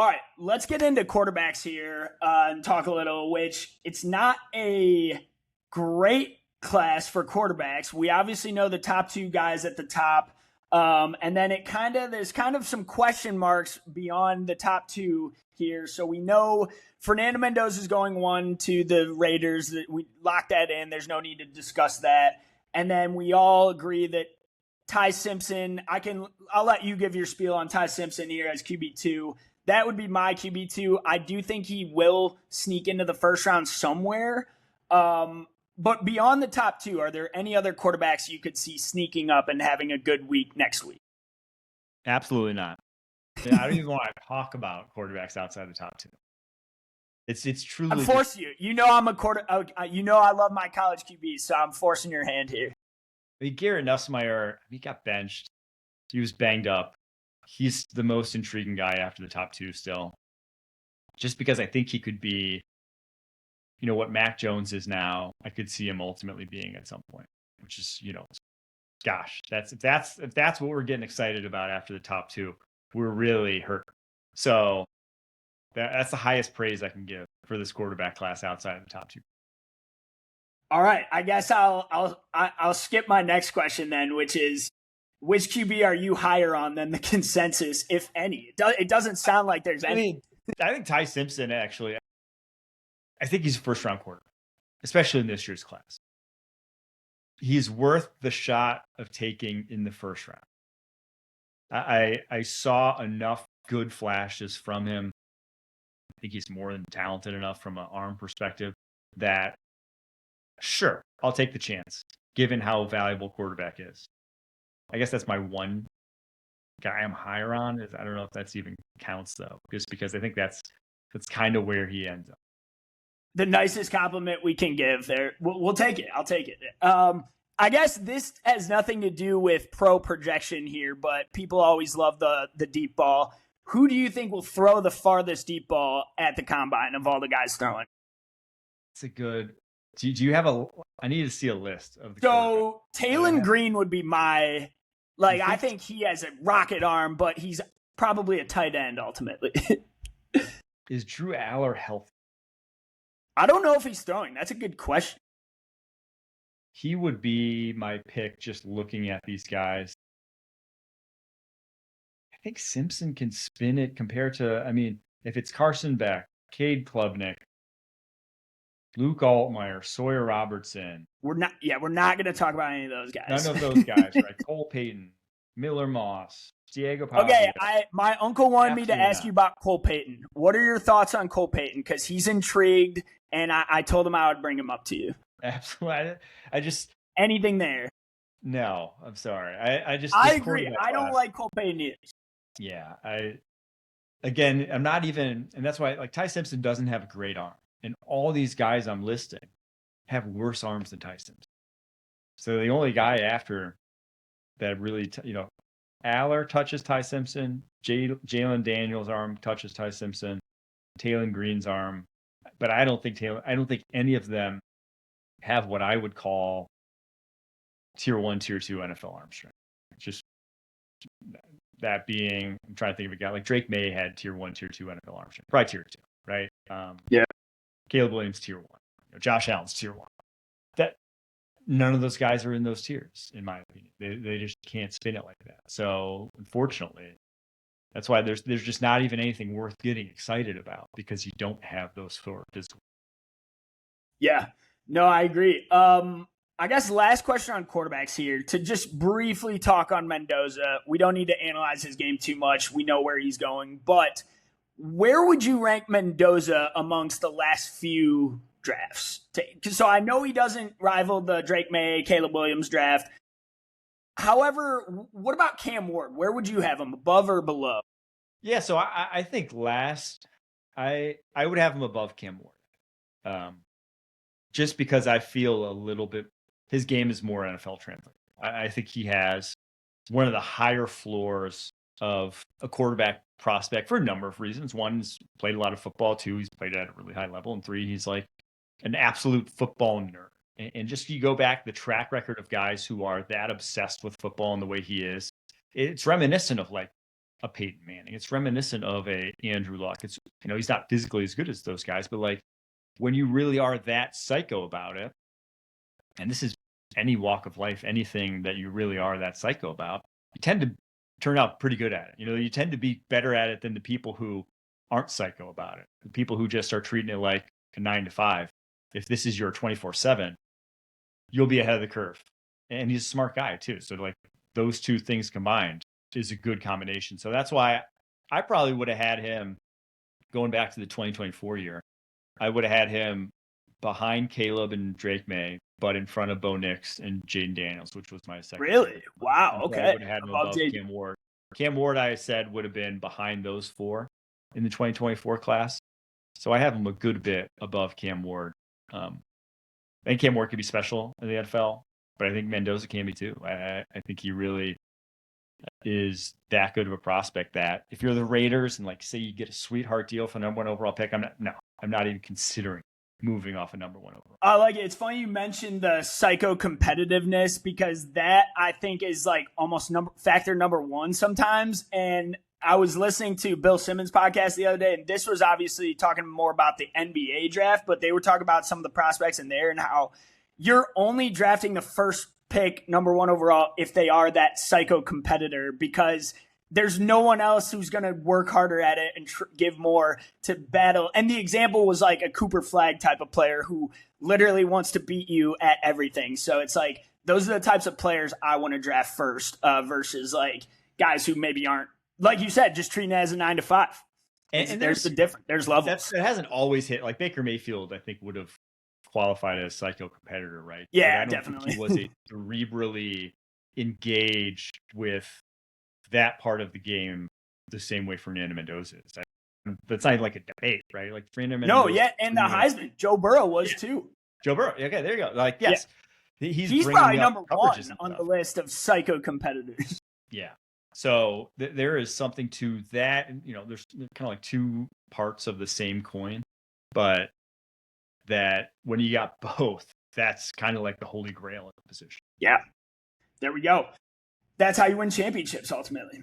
All right, let's get into quarterbacks here and talk a little, which it's not a great class for quarterbacks. We obviously know the top two guys at the top. And then there's kind of some question marks beyond the top two here. So we know Fernando Mendoza is going 1 to the Raiders. We locked that in. There's no need to discuss that. And then we all agree that Ty Simpson, I'll let you give your spiel on Ty Simpson here as QB2. That would be my QB2. I do think he will sneak into the first round somewhere. But beyond the top two, are there any other quarterbacks you could see sneaking up and having a good week next week? Absolutely not. I don't even want to talk about quarterbacks outside the top two. It's truly. I'm forcing you. You know I'm a You know I love my college QBs, so I'm forcing your hand here. I mean, Garrett Nussmeier, he got benched. He was banged up. He's the most intriguing guy after the top two still. Just because I think he could be, what Mac Jones is now, I could see him ultimately being at some point, which is, gosh, if that's what we're getting excited about after the top two, we're really hurt. So that's the highest praise I can give for this quarterback class outside of the top two. All right, I guess I'll skip my next question then, which is, which QB are you higher on than the consensus, if any? It doesn't sound like there's any. I think Ty Simpson, actually, I think he's a first-round quarterback, especially in this year's class. He's worth the shot of taking in the first round. I saw enough good flashes from him. I think he's more than talented enough from an arm perspective that, sure, I'll take the chance, given how valuable quarterback is. I guess that's my one guy I'm higher on. I don't know if that's even counts, though, just because I think that's kind of where he ends up. The nicest compliment we can give there. We'll take it. I'll take it. I guess this has nothing to do with pro projection here, but people always love the deep ball. Who do you think will throw the farthest deep ball at the combine of all the guys throwing? It's a good. Do you have I need to see a list of the. So Taylon Green would be my. I think he has a rocket arm, but he's probably a tight end ultimately. Is Drew Aller healthy? I don't know if he's throwing. That's a good question. He would be my pick just looking at these guys. I think Simpson can spin it compared to, if it's Carson Beck, Cade Klubnik, Luke Altmaier, Sawyer Robertson. We're not going to talk about any of those guys. None of those guys, right? Cole Payton, Miller Moss, Diego Pavia. Okay, my uncle wanted me to ask you about Cole Payton. What are your thoughts on Cole Payton? Because he's intrigued, and I told him I would bring him up to you. Absolutely. Anything there? No, I'm sorry. I agree. I don't like Cole Payton either. Yeah, I'm not even, and that's why Ty Simpson doesn't have a great arm, and all these guys I'm listing have worse arms than Ty Simpson. So the only guy after that really, Aller touches Ty Simpson, Jalen Daniels' arm touches Ty Simpson, Taylon Green's arm, but I don't think any of them have what I would call tier 1, tier 2 NFL arm strength. Just that being, I'm trying to think of a guy like Drake May had tier 1, tier 2 NFL arm strength, probably tier 2, right? Yeah. Caleb Williams tier 1, Josh Allen's tier 1. That none of those guys are in those tiers, in my opinion. They just can't spin it like that. So unfortunately, that's why there's just not even anything worth getting excited about, because you don't have those four physical. Yeah, no, I agree. I guess last question on quarterbacks here, to just briefly talk on Mendoza. We don't need to analyze his game too much. We know where he's going, but where would you rank Mendoza amongst the last few drafts? So I know he doesn't rival the Drake May, Caleb Williams draft. However, what about Cam Ward? Where would you have him, above or below? Yeah, so I think last, I would have him above Cam Ward. Just because I feel a little bit, his game is more NFL translated. I think he has one of the higher floors of a quarterback prospect for a number of reasons. One, he's played a lot of football. Two, he's played at a really high level. And three, he's like an absolute football nerd. And just you go back, the track record of guys who are that obsessed with football and the way he is, it's reminiscent of like a Peyton Manning. It's reminiscent of a Andrew Luck. It's, he's not physically as good as those guys, but like when you really are that psycho about it, and this is any walk of life, anything that you really are that psycho about, you tend to turn out pretty good at it. You tend to be better at it than the people who aren't psycho about it. The people who just are treating it like a 9 to 5. If this is your 24/7, you'll be ahead of the curve. And he's a smart guy too. So like those two things combined is a good combination. So that's why I probably would have had him going back to the 2024 year. I would have had him behind Caleb and Drake May, but in front of Bo Nix and Jaden Daniels, which was my second. Really? Wow. Okay. I would have had him above Cam Ward. Cam Ward, I said, would have been behind those 4 in the 2024 class. So I have him a good bit above Cam Ward. And Cam Ward could be special in the NFL, but I think Mendoza can be too. I think he really is that good of a prospect that if you're the Raiders and like say you get a sweetheart deal for number 1 overall pick, I'm not even considering moving off a number 1 overall. I like it. It's funny you mentioned the psycho competitiveness because that I think is like almost factor number 1 sometimes. And I was listening to Bill Simmons' podcast the other day, and this was obviously talking more about the NBA draft, but they were talking about some of the prospects in there and how you're only drafting the first pick, number 1 overall, if they are that psycho competitor, because there's no one else who's going to work harder at it and give more to battle. And the example was like a Cooper Flagg type of player who literally wants to beat you at everything. So it's like those are the types of players I want to draft first versus like guys who maybe aren't, like you said, just treating it as a 9 to 5. And there's the difference. There's levels. It hasn't always hit. Like Baker Mayfield, I think, would have qualified as psycho competitor, right? Yeah, I don't definitely. think he was cerebrally engaged with that part of the game the same way Fernando Mendoza is. That's not like a debate, right? Like Fernando Mendoza. No, yeah, and the Heisman, Joe Burrow was too. Joe Burrow. Okay, there you go. Like, yes, he's probably number 1 on the list of psycho competitors. Yeah. So there is something to that. There's kind of like 2 parts of the same coin, but that when you got both, that's kind of like the holy grail of the position. Yeah. There we go. That's how you win championships ultimately.